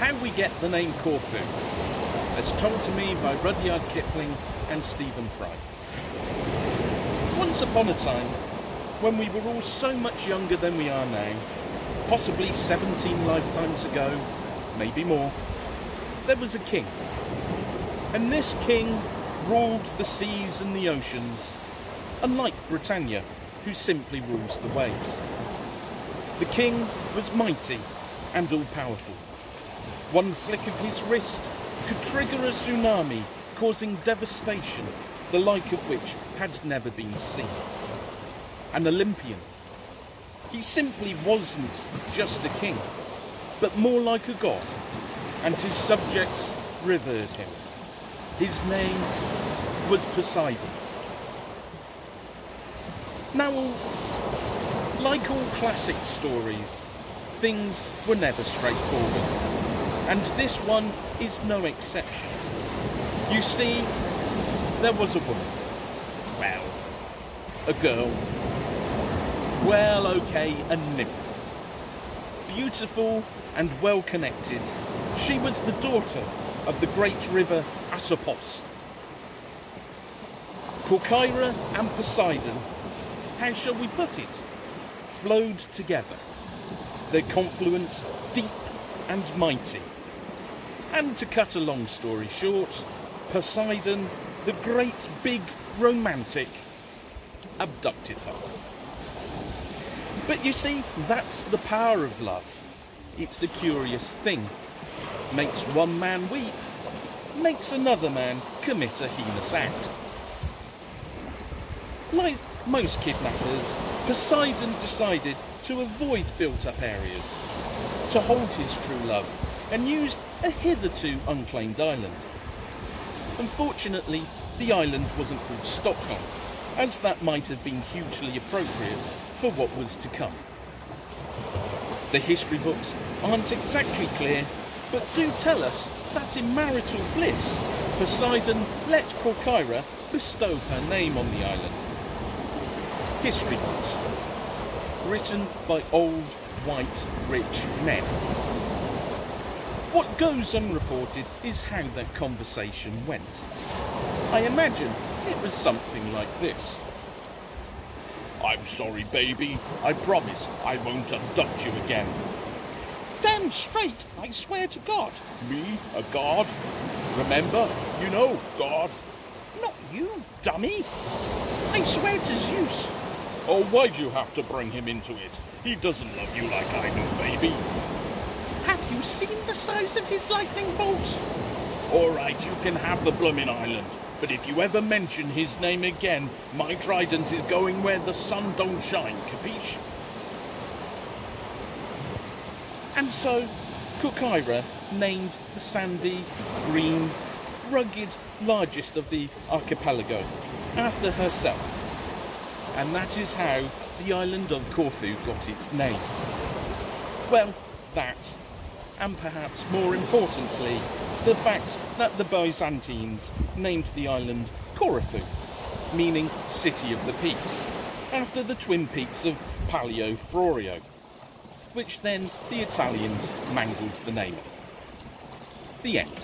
how we get the name Corfu, as told to me by Rudyard, Kipling and Stephen Fry. Once upon a time, when we were all so much younger than we are now, possibly 17 lifetimes ago, maybe more, there was a king. And this king ruled the seas and the oceans, unlike Britannia, who simply rules the waves. The king was mighty and all-powerful. One flick of his wrist could trigger a tsunami, causing devastation, the like of which had never been seen. An Olympian. He simply wasn't just a king, but more like a god, and his subjects revered him. His name was Poseidon. Now, like all classic stories, things were never straightforward, and this one is no exception. You see, there was a woman. Well, a girl. Well, okay, a nymph. Beautiful and well-connected, she was the daughter of the great river Asopos. Corcyra and Poseidon, how shall we put it, flowed together, their confluence deep and mighty. And to cut a long story short, Poseidon, the great big romantic, abducted her. But you see, that's the power of love. It's a curious thing. Makes one man weep, makes another man commit a heinous act. Like most kidnappers, Poseidon decided to avoid built-up areas, to hold his true love, and used a hitherto unclaimed island. Unfortunately, the island wasn't called Stockholm, as that might have been hugely appropriate for what was to come. The history books aren't exactly clear, but do tell us that in marital bliss, Poseidon let Corcyra bestow her name on the island. History books, written by old, white, rich men. What goes unreported is how that conversation went. I imagine it was something like this. "I'm sorry, baby. I promise I won't abduct you again." "Damn straight, I swear to God." "Me? A god? Remember, you know, God." "Not you, dummy. I swear to Zeus." "Oh, why'd you have to bring him into it? He doesn't love you like I do, baby." "Have you seen the size of his lightning bolts?" "All right, you can have the bloomin' island. But if you ever mention his name again, my trident is going where the sun don't shine, capiche?" And so, Corcyra named the sandy, green, rugged, largest of the archipelago after herself. And that is how the island of Corfu got its name. Well, that, and perhaps more importantly, the fact that the Byzantines named the island Corfu, meaning City of the Peaks, after the twin peaks of Palio Florio, which then the Italians mangled the name of. The end.